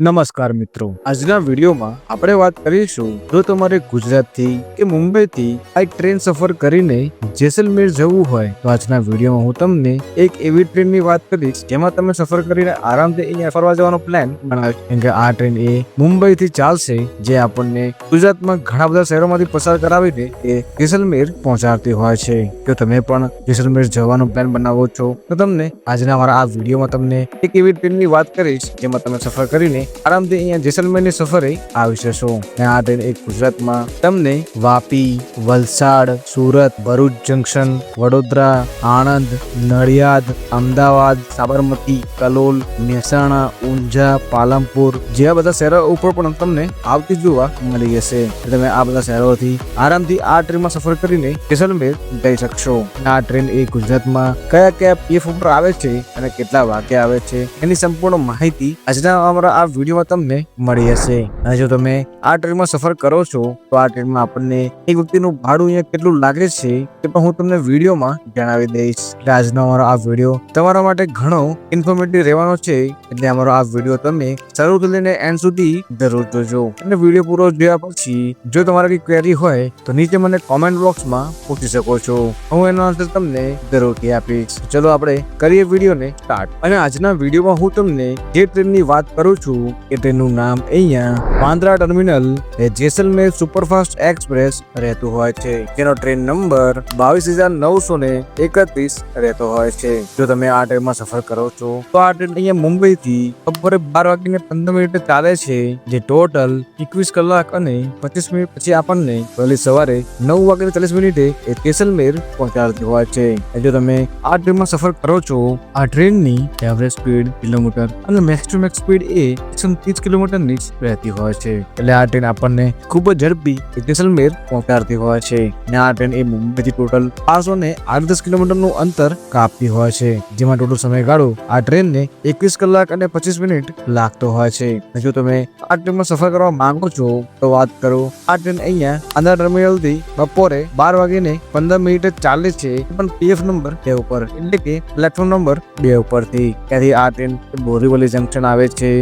નમસ્કાર મિત્રો, આજના વિડીયોમાં આપણે વાત કરીશું જો તમારે ગુજરાતથી કે મુંબઈથી એક ટ્રેન સફર કરીને જેસલમેર જવું હોય તો આજના વિડીયોમાં હું તમને એક એવી ટ્રેનની વાત કરીશ જેમાં તમે સફર કરીને આરામથી અહીંયા ફરવા જવાનો પ્લાન બનાવ્યો. કેમ કે આ ટ્રેન એ મુંબઈથી ચાલશે જે આપણને ગુજરાતમાં ઘણા બધા શહેરોમાંથી પસાર કરાવીને એ જેસલમેર પહોંચાડતી હોય છે. જો તમે પણ જેસલમેર જવાનો પ્લાન બનાવો છો તો તમને આજના મારા આ વિડીયોમાં તમને એક એવી ટ્રેનની વાત કરીશ જેમાં તમે સફર કરીને આરામથી અહીંયા જેસલમેરની સફરે આવી જશો. આ ટ્રેન એક ગુજરાતમાં તમને વાપી, વલસાડ, સુરત, ભરૂચ જંકશન, વડોદરા, આણંદ, નડિયાદ, અમદાવાદ, સાબરમતી, કલોલ, મહેસાણા, ઊંઝા, પાલનપુર જેવા બધા શહેરો ઉપર પણ તમને આવતી જોવા મળી જશે. તમે આ બધા શહેરોથી આરામથી આ ટ્રેનમાં સફર કરીને જેસલમેર જઈ શકશો. આ ટ્રેન એ ગુજરાતમાં કયા કયા પીએફ ઉપર આવે છે અને કેટલા વાગ્યે આવે છે એની સંપૂર્ણ માહિતી આજના અમારા આ વિડીયોમાં તમને મળી હશે. અને જો તમે આ ટ્રેનમાં સફર કરો છો તો આ ટ્રેનમાં આપણને એક વ્યક્તિનું ભાડું અહીંયા કેટલું લાગે છે તે પણ હું તમને વિડીયોમાં જણાવી દઈશ. એટલે આજનો અમારો આ વિડીયો તમારા માટે ઘણો ઇન્ફોર્મેટિવ રહેવાનો છે, એટલે અમારો આ વિડીયો તમે શરૂથી લઈને એન્ડ સુધી જરૂર જોજો. અને વિડીયો પૂરો જોયા પછી જો તમારે કઈ ક્વેરી હોય તો નીચે મને કોમેન્ટ બોક્સમાં પૂછી શકો છો, હું એનો આન્સર તમને જરૂરથી આપીશ. ચલો આપણે કરીએ વિડીયોને સ્ટાર્ટ. અને આજના વિડીયોમાં હું તમને જે ટ્રેનની વાત કરું છું એ ટ્રેનનું નામ અહીંયા બાંદ્રા ટર્મિનલ એ જેસલમેર સુપરફાસ્ટ એક્સપ્રેસ રહેતું હોય છે, જેનો ટ્રેન નંબર 22,931 રહેતો હોય છે. જો તમે આ ટ્રેનમાં સફર કરો છો તો આ ટ્રેન અહીંયા મુંબઈથી બપોરે 12:15 ચાલે છે, જે ટોટલ 21 કલાક અને 25 મિનિટ પછી આપણને વહેલી સવારે 9:40 એ જેસલમેર પહોંચાડતી હોય છે. જો તમે આ ટ્રેનમાં સફર કરો છો, આ ટ્રેનની એવરેજ સ્પીડ કિલોમીટર અને મેક્સ ટુ મેક્સ સ્પીડ એ 130 કિલોમીટરની જ રહેતી હોય છે. એટલે આ ટ્રેન આપણને ખૂબ જ ઝડપી જેસલમેર પહોંચાડતી હોય છે. અને આ ટ્રેન એ મુંબઈથી ટોટલ 538 કિલોમીટરનું અંતર કાપતી હોય છે, જેમાં ટોટલ સમયગાળો આ ટ્રેનને 21 કલાક અને 25 મિનિટ લાગતો હોય છે. જો તમે આ ટ્રેનમાં સફર કરવા માંગો છો તો વાત કરો, આ ટ્રેન અહીંયા બાંદ્રા ટર્મિનલથી બપોરે 12:15 ચાલે છે, પણ પીએફ નંબર 2 ઉપર એટલે કે પ્લેટફોર્મ નંબર 2 ઉપરથી. ત્યાંથી આ ટ્રેન બોરીવલી જંકશન આવે છે,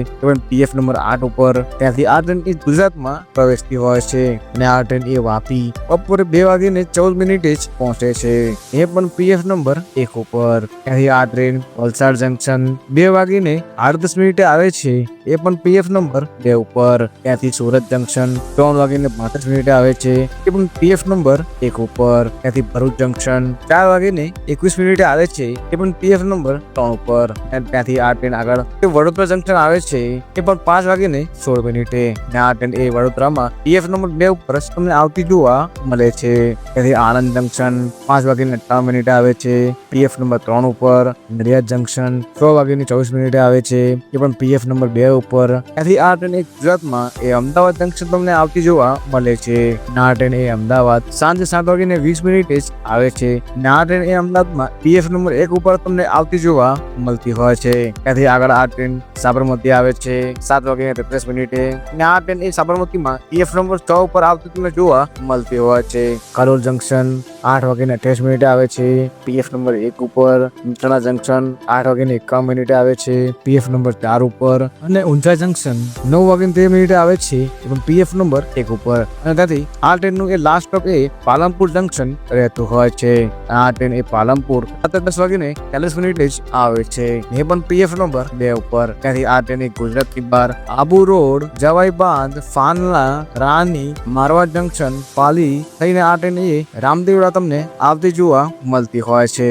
પીએફ નંબર 8 ઉપર. ત્યાંથી આ ટ્રેન એ ગુજરાતમાં પ્રવેશતી હોય છે. અને આ ટ્રેન એ વાપી બપોરે 2:14 જ પહોંચે છે, એ પણ પીએફ નંબર 1 ઉપર. ત્યાંથી આ ટ્રેન વલસાડ જંકશન 2:38 આવે છે, એ પણ પીએફ નંબર 2 ઉપર. ત્યાંથી સુરત જંકશન 3:35 આવે છે, એ પણ પીએફ નંબર 1 ઉપર. ત્યાંથી ભરૂચ જંકશન 4:21 આવે છે, એ પણ પીએફ નંબર 3 ઉપર. ત્યાંથી આ ટ્રેન આગળ વડોદરા જંકશન આવે છે, એ પણ 5:16. આ ટ્રેન એ વડોદરામાં પીએફ નંબર 2 ઉપર તમને આવતી જોવા મળે છે. ત્યાંથી આણંદ જંકશન 5:58 આવે છે, પીએફ નંબર 3 ઉપર. નડિયાદ જંકશન 6:24 આવે છે, એ પણ પીએફ નંબર 2 ઉપર. ત્યાંથી આ ટ્રેન એ ગુજરાતમાં એ અમદાવાદ જંકશન તમને આવતી જોવા મળે છે. આ ટ્રેન એ અમદાવાદ સાંજે 7:20 જ આવે છે. આ ટ્રેન એ અમદાવાદમાં પીએફ નંબર 1 ઉપર તમને આવતી જોવા મળતી હોય છે. ત્યાંથી આગળ આ ટ્રેન સાબરમતી આવે છે 7:33. આ ટ્રેન એ સાબરમતીમાં પીએફ નંબર 6 ઉપર આવતી તમને જોવા મળતી હોય છે. કલોલ જંકશન 8:28 આવે છે, પીએફ નંબર 1 ઉપર. મહેસાણા જંકશન 8:51 આવે છે, પીએફ નંબર 4 ઉપર. અને ઊંઝા જંકશન 9:13 આવે છે, પણ પીએફ નંબર 1 ઉપર. અને ત્યાંથી આ ટ્રેનનું એ લાસ્ટ સ્ટોપ એ પાલનપુર જંકશન રહેતું હોય છે. આ ટ્રેન એ પાલનપુર 10:40 જ આવે છે, એ પણ પીએફ નંબર 2 ઉપર. ત્યાંથી આ ટ્રેન ગુજરાતની બહાર આબુ રોડ, જવાઈ બાંધ, ફાનલા, રાની, મારવા જંકશન, પાલી થઈને આ ટ્રેન એ રામદેવડા તમને આવતી જોવા મળતી હોય છે.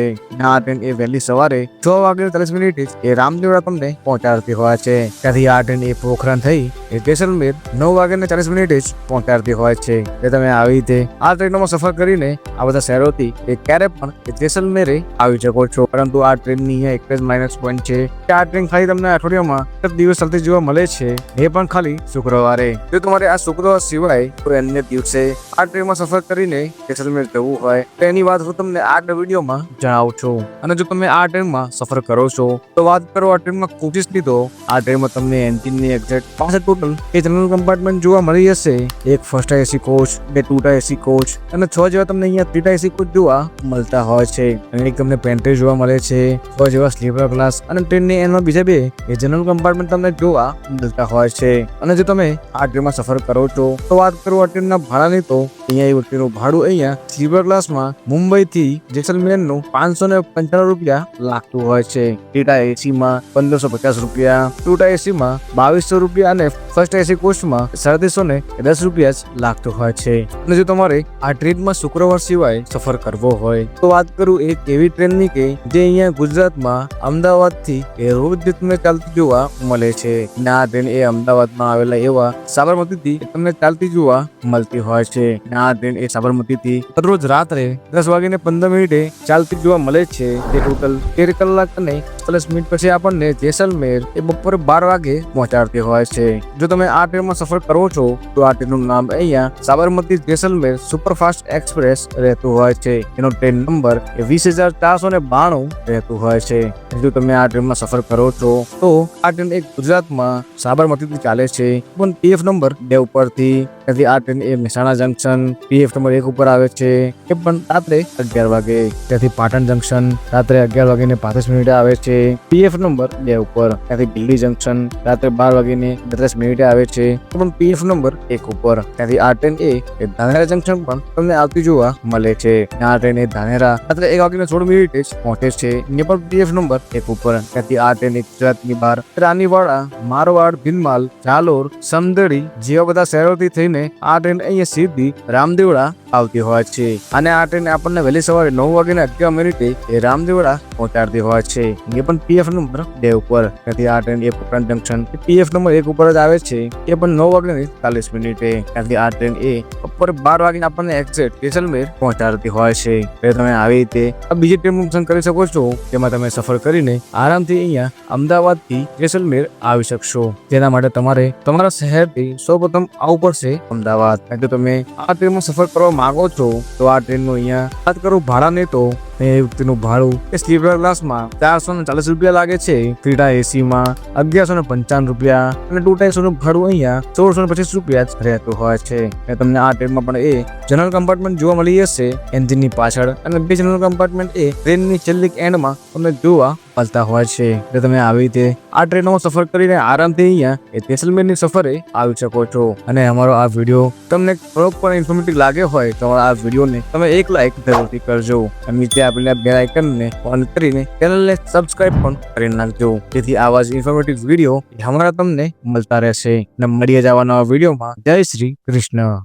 આ ટ્રેન એ વહેલી સવારે 6:40 એ રામદેવડા તમને પહોંચાડતી હોય છે. ત્યાંથી આ ટ્રેન એ પોખરણ થઈ એ જેસલમેર 9:40 જ પહોંચાડતી હોય છે. એ તમે આવી રીતે આ ટ્રેનોમાં સફર કરીને આ બધા શહેરોથી એ ક્યારે પણ જેસલમેરે આવી શકો છો. પરંતુ આ ટ્રેનની અહીંયા એક જ માઇનસ પોઈન્ટ છે કે આ ટ્રેન ખાલી તમને અઠવાડિયામાં 7 દિવસ ચાલતી જોવા મળે છે, એ પણ ખાલી શુક્રવારે. જો તમારે આ શુક્રવાર સિવાય કોઈ અન્ય દિવસે આ ટ્રેનમાં સફર કરીને જેસલમેર જવું હોય તો એની વાત હું તમને આગળ વિડીયોમાં જણાવું છું. અને જો તમે આ ટ્રેનમાં સફર કરો છો તો વાત કરો આ ટ્રેનમાં કોચિસની, તો આ ટ્રેનમાં તમને એન્જિનની એક્ઝેક્ટ 65 ફૂટ ટોટલ એ જનરલ કમ્પાર્ટમેન્ટ જોવા મળી જશે. એક first AC coach, 2 two AC coach અને 6 જેવા તમને અહીંયા 3 એસી કોચ જોવા મળતા હોય છે. અને એક તમને પેન્ટ્રી જોવા મળે છે, 6 જેવા સ્લીપર ક્લાસ અને ટ્રેનની એન્ડમાં બીજા 2 એ જનરલ કમ્પાર્ટમેન્ટ તમને જોવા મળતા હોય છે. અને જો તમે આ ટ્રેનમાં સફર કરો છો તો વાત કરું આ ટ્રેનના ભાડાની તો અહીંયા એ ટ્રેનનું ભાડું અહીંયા સ્લીપર ક્લાસમાં મુંબઈ થી જેસલમેરનું 595 રૂપિયા લાગતું હોય છે. ટાટા એસીમાં 1550 રૂપિયા, ટુ એસીમાં 2200 રૂપિયા અને ફર્સ્ટ એસી કોચમાં 3710 રૂપિયા જ લાગતું હોય છે. અને જો તમારે આ ટ્રેનમાં શુક્રવાર સિવાય સફર કરવો હોય તો વાત કરું એક એવી ટ્રેનની કે જે અહીંયા ગુજરાતમાં અમદાવાદથી એ રોજ તમને ચાલતી જોવા મળે છે. આ ટ્રેન એ અમદાવાદમાં આવેલા એવા સાબરમતીથી તમને ચાલતી જોવા મળતી હોય છે. આ ટ્રેન એ સાબરમતીથી દરરોજ રાત્રે 10:15 ચાલતી જોવા મળે છે. તે ટોટલ 13 કલાક અને 40 મિનિટ પછી આપણને જેસલમેર એ બપોરે 12 વાગે પહોંચાડતી હોય છે. જો તમે આ ટ્રેનમાં સફર કરો છો તો આ ટ્રેનનું નામ અહીંયા સાબરમતી જેસલમેર સુપરફાસ્ટ એક્સપ્રેસ રહેતું હોય છે. એનો ટ્રેન નંબર એ 20,492 રહેતું હોય છે. જો તમે આ ટ્રેનમાં સફર કરો છો તો આ ટ્રેન એક ગુજરાતમાં સાબરમતીથી ચાલે છે, પણ પીએફ નંબર 2 ઉપરથી. ત્યાંથી આ ટ્રેન એ મહેસાણા જંકશન પીએફ નંબર 1 ઉપર આવે છે, એ પણ રાત્રે 11 વાગે. ત્યાંથી પાટણ જંકશન રાત્રે 11:35 આવે છે, પીએફ નંબર 2 ઉપર. ત્યાંથી દિલ્હી જંકશન રાત્રે 12:32 આવે છે, પણ પીએફ નંબર 1 ઉપર. ત્યાંથી આ ટ્રેન એ ધાનેરા જંકશન પણ તમને આવતી જોવા મળે છે. આ ટ્રેન એ ધાનેરા રાત્રે 1:16 જ પહોંચે છે, એ પણ પીએફ નંબર 1 ઉપર. ત્યાંથી આ ટ્રેન ગુજરાતની બહાર રાનીવાડા, મારવાડ, ભીલમાલ, જાલોર, સમદડી જેવા બધા શહેરોથી થઈને આ ટ્રેન અહીંયા સીધી રામદેવડા આવતી હોય છે. અને આ ટ્રેન આપણને વહેલી સવારે 9:11 એ રામદેવડા પહોંચાડતી હોય છે, એ પણ પીએફ નંબર 2 ઉપર. ત્યાંથી આ ટ્રેન એ પોકરણ જંકશન પીએફ નંબર 1 ઉપર જ આવે છે, એ પણ 9:40. ત્યાંથી આ ટ્રેન એ બપોરે 12 વાગે આપણને એક્ઝેક્ટ જેસલમેર પહોંચાડતી હોય છે. એટલે તમે આવી રીતે આ બીજી ટ્રેન પસંદ કરી શકો છો, જેમાં તમે સફર કરીને આરામથી અહીંયા અમદાવાદથી જેસલમેર આવી શકશો. તેના માટે તમારે તમારા શહેરથી સૌપ્રથમ આવવું પડશે અમદાવાદ. જો તમે આ ટ્રેનમાં સફર કરવા માંગો છો તો આ ટ્રેનનું અહીંયા વાત કરું ભાડાને તો તેનું ભાડું એ સ્લીપર ક્લાસમાં 440 રૂપિયા લાગે છે, ટાટા એસીમાં 1155 રૂપિયા અને 2 એસીનું ભાડું અહીંયા 1625 રૂપિયા જ રહેતું હોય છે. તમને આ ટ્રેનમાં પણ એ જનરલ કમ્પાર્ટમેન્ટ જોવા મળી જશે એન્જિનની પાછળ, અને 2 જનરલ કમ્પાર્ટમેન્ટ એ ટ્રેનની છેલ્લી એન્ડમાં તમને જોવા મળતા હોય છે. એટલે તમે આવી રીતે આ ટ્રેનમાં સફર કરીને આરામથી અહીંયા એ જેસલમેરની સફરે આવી શકો છો. અને અમારો આ વિડીયો તમને થોડોક પણ ઇન્ફોર્મેટિવ લાગ્યો હોય તો આ વિડીયોને તમે એક લાઈક જરૂરથી કરજો. અને નીચે આપેલા બેલ આઇકનને ઓન કરીને ચેનલને સબસ્ક્રાઇબ પણ કરી નાખજો, જેથી આવા જ ઇન્ફોર્મેટિવ વિડીયો હમણાં તમને મળતા રહેશે. અને મળીએ જ આવા નવા વિડીયોમાં. જય શ્રી કૃષ્ણ.